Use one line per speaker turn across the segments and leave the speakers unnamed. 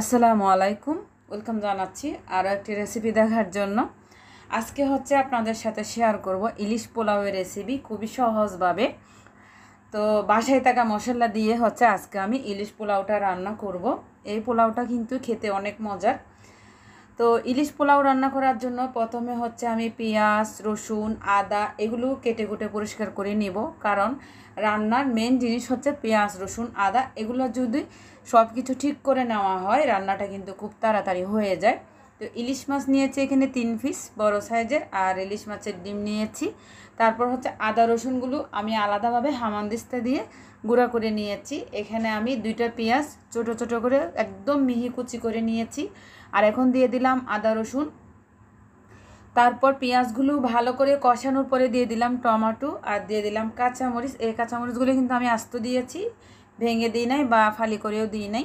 আসসালামু আলাইকুম, ওয়েলকাম জানাচ্ছি আরও একটি রেসিপি দেখার জন্য। আজকে হচ্ছে আপনাদের সাথে শেয়ার করব ইলিশ পোলাওয়ের রেসিপি খুবই সহজভাবে। তো বাসায় থাকা মশলা দিয়ে হচ্ছে আজকে আমি ইলিশ পোলাওটা রান্না করব। এই পোলাওটা কিন্তু খেতে অনেক মজার। তো ইলিশ পোলাও রান্না করার জন্য প্রথমে হচ্ছে আমি পেঁয়াজ, রসুন, আদা এগুলো কেটে কুটে পরিষ্কার করে নিব, কারণ রান্নার মেন জিনিস হচ্ছে পেঁয়াজ, রসুন, আদা। এগুলো যদি সব কিছু ঠিক করে নেওয়া হয় রান্নাটা কিন্তু খুব তাড়াতাড়ি হয়ে যায়। তো ইলিশ মাছ নিয়েছি এখানে 3 পিস বড় সাইজের, আর ইলিশ মাছের ডিম নিয়েছি। তারপর হচ্ছে আদা রসুনগুলো আমি আলাদাভাবে হামানদিস্তা দিয়ে গুঁড়া করে নিয়েছি। এখানে আমি 2টা পেঁয়াজ ছোটো ছোটো করে একদম মিহি কুচি করে নিয়েছি। আর এখন দিয়ে দিলাম আদা রসুন। তারপর পেঁয়াজগুলো ভালো করে কষানোর পরে দিয়ে দিলাম টমেটো আর দিয়ে দিলাম কাঁচামরিচ। এই কাঁচামরিচগুলো কিন্তু আমি আস্ত দিয়েছি, ভেঙে দিই নাই বা ফালি করেও দিই নাই।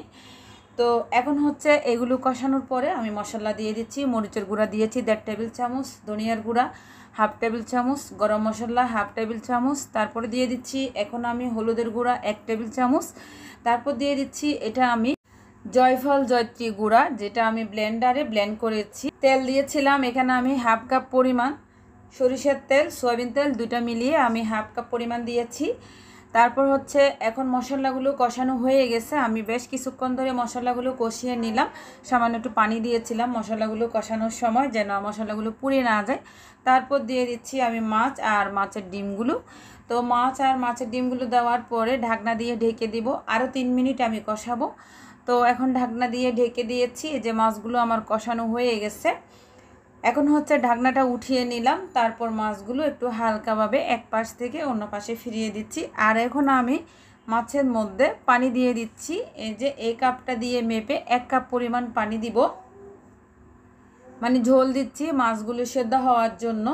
তো এখন হচ্ছে এগুলো কষানোর পরে আমি মশলা দিয়ে দিচ্ছি। মরিচের গুঁড়া দিয়েছি 1.5 টেবিল চামচ, ধনিয়ার গুঁড়া 1/2 টেবিল চামচ, গরম মশলা 1/2 টেবিল চামচ। তারপরে দিয়ে দিচ্ছি এখন আমি হলুদের গুঁড়া 1 টেবিল চামচ। তারপর দিয়ে দিচ্ছি এটা আমি জয়ফল জয়ত্রী গুঁড়া, যেটা আমি ব্লেন্ডারে ব্লেন্ড করেছি। তেল দিয়েছিলাম এখানে আমি 1/2 কাপ পরিমাণ, সরিষার তেল, সয়াবিন তেল 2টা মিলিয়ে আমি 1/2 কাপ পরিমাণ দিয়েছি। তারপর হচ্ছে এখন মশলাগুলো কষানো হয়ে গেছে। আমি বেশ কিছুক্ষণ ধরে মশলাগুলো কষিয়ে নিলাম, সামান্য একটু পানি দিয়েছিলাম মশলাগুলো কষানোর সময় যেন মশলাগুলো পুড়ে না যায়। তারপর দিয়ে দিচ্ছি আমি মাছ আর মাছের ডিমগুলো। তো মাছ আর মাছের ডিমগুলো দেওয়ার পরে ঢাকনা দিয়ে ঢেকে দিব, আরও 3 মিনিট আমি কষাবো। তো এখন ঢাকনা দিয়ে ঢেকে দিয়েছি, যে মাছগুলো আমার কষানো হয়ে গেছে। এখন হচ্ছে ঢাকনাটা উঠিয়ে নিলাম, তারপর মাছগুলো একটু হালকাভাবে এক পাশ থেকে অন্য পাশে ফিরিয়ে দিচ্ছি। আর এখন আমি মাছের মধ্যে পানি দিয়ে দিচ্ছি। এই যে এই কাপটা দিয়ে মেপে 1 কাপ পরিমাণ পানি দিব, মানে ঝোল দিচ্ছি মাছগুলো সেদ্ধ হওয়ার জন্য।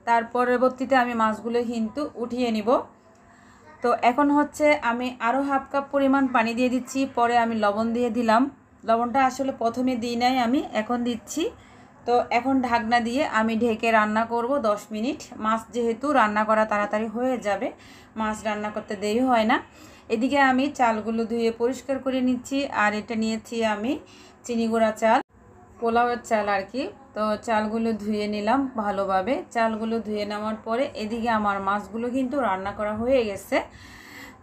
তার পরবর্তীতে আমি মাছগুলো কিন্তু উঠিয়ে নিব। তো এখন হচ্ছে আমি আরও 1/2 কাপ পরিমাণ পানি দিয়ে দিচ্ছি। পরে আমি লবণ দিয়ে দিলাম, লবণটা আসলে প্রথমে দিই নাই, আমি এখন দিচ্ছি। তো এখন ঢাকনা দিয়ে আমি ঢেকে রান্না করব 10 মিনিট। মাছ যেহেতু রান্না করা তাড়াতাড়ি হয়ে যাবে, মাছ রান্না করতে দেরি হয় না। এদিকে আমি চালগুলো ধুয়ে পরিষ্কার করে নিচ্ছি। আর এটা নিয়েছি আমি চিনি গুঁড়া চাল, পোলাওয়ের চাল আর কি। তো চালগুলো ধুয়ে নিলাম ভালোভাবে। চালগুলো ধুয়ে নেওয়ার পরে এদিকে আমার মাছগুলো কিন্তু রান্না করা হয়ে গেছে।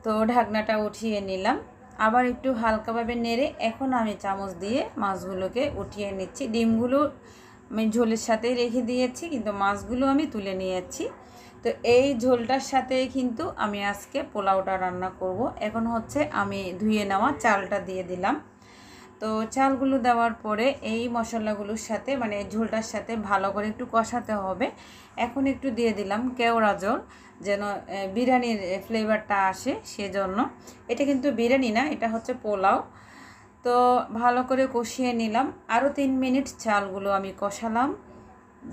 তো ঢাকনাটা উঠিয়ে নিলাম, আবার একটু হালকাভাবে নেড়ে এখন আমি চামচ দিয়ে মাছগুলোকে উঠিয়ে নিচ্ছি। ডিমগুলো আমি ঝোলের সাথে রেখে দিয়েছি, কিন্তু মাছগুলো আমি তুলে নিয়েছি। তো এই ঝোলটার সাথে কিন্তু আমি আজকে পোলাওটা রান্না করব। এখন হচ্ছে আমি ধুয়ে নেওয়া চালটা দিয়ে দিলাম। তো চালগুলো দেওয়ার পরে এই মশলাগুলোর সাথে মানে ঝোলটার সাথে ভালো করে একটু কষাতে হবে। এখন একটু দিয়ে দিলাম কেওড়া জল, যেন বিরিয়ানির ফ্লেভারটা আসে সেজন্য। এটা কিন্তু বিরিয়ানি না, এটা হচ্ছে পোলাও। তো ভালো করে কষিয়ে নিলাম, আরও 3 মিনিট চালগুলো আমি কষালাম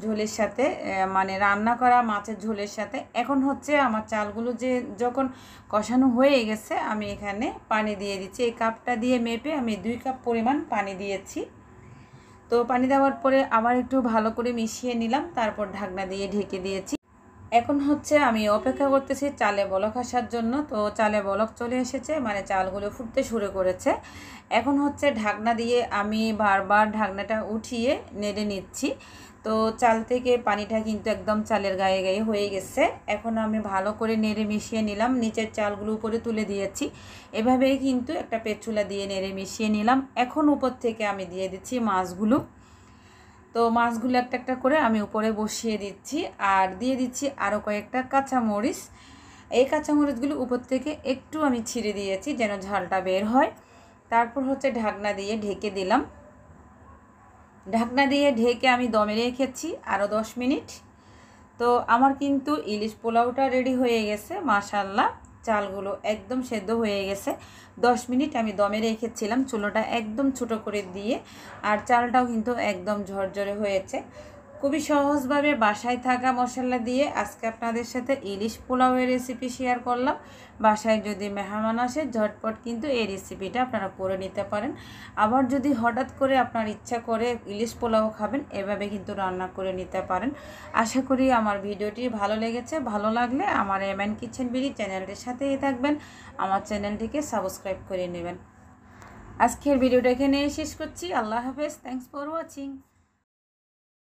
ঝোলের সাথে, মানে রান্না করা মাছের ঝোলের সাথে। এখন হচ্ছে আমার চালগুলো যে যখন কষানো হয়ে গেছে আমি এখানে পানি দিয়ে দিচ্ছি। এই কাপটা দিয়ে মেপে আমি 2 কাপ পরিমাণ পানি দিয়েছি। তো পানি দেওয়ার পরে আবার একটু ভালো করে মিশিয়ে নিলাম, তারপর ঢাকনা দিয়ে ঢেকে দিয়েছি। এখন হচ্ছে আমি অপেক্ষা করতেছি চালে বলক আসার জন্য। তো চালে বলক চলে এসেছে, মানে চালগুলো ফুটতে শুরু করেছে। এখন হচ্ছে ঢাকনা দিয়ে আমি বারবার ঢাকনাটা উঠিয়ে নেড়ে নিচ্ছি। তো চাল থেকে পানিটা কিন্তু একদম চালের গায়ে গায়ে হয়ে গেছে। এখন আমি ভালো করে নেড়ে মিশিয়ে নিলাম, নিচের চালগুলো উপরে তুলে দিয়েছি। এভাবেই কিন্তু একটা পেঁচুলা দিয়ে নেড়ে মিশিয়ে নিলাম। এখন উপর থেকে আমি দিয়ে দিচ্ছি মাছগুলো। তো মাছগুলো একটা একটা করে আমি উপরে বসিয়ে দিচ্ছি, আর দিয়ে দিচ্ছি আরও কয়েকটা কাঁচামরিচ। এই কাঁচামরিচগুলো উপর থেকে একটু আমি ছিঁড়ে দিয়েছি যেন ঝালটা বের হয়। তারপর হচ্ছে ঢাকনা দিয়ে ঢেকে দিলাম। ঢাকনা দিয়ে ঢেকে আমি দমে রেখেছি আরও 10 মিনিট। তো আমার কিন্তু ইলিশ পোলাওটা রেডি হয়ে গেছে মাশাআল্লাহ। চালগুলো একদম সেদ্ধ হয়ে গেছে। 10 মিনিট আমি দমে রেখেছিলাম, চুলোটা একদম ছোটো করে দিয়ে। আর চালটাও কিন্তু একদম ঝরঝরে হয়েছে। খুবই সহজভাবে বাসায় থাকা মশলা দিয়ে আজকে আপনাদের সাথে ইলিশ পোলাওয়ের রেসিপি শেয়ার করলাম। বাসায় যদি মেহমান আসে ঝটপট কিন্তু এই রেসিপিটা আপনারা করে নিতে পারেন। আবার যদি হঠাৎ করে আপনার ইচ্ছা করে ইলিশ পোলাও খাবেন, এভাবে কিন্তু রান্না করে নিতে পারেন। আশা করি আমার ভিডিওটি ভালো লেগেছে। ভালো লাগলে আমার এমএন কিচেন বিডি চ্যানেলটির সাথেই থাকবেন, আমার চ্যানেলটিকে সাবস্ক্রাইব করে নেবেন। আজকের ভিডিওটা এখানে শেষ করছি। আল্লাহ হাফেজ। Thanks for watching.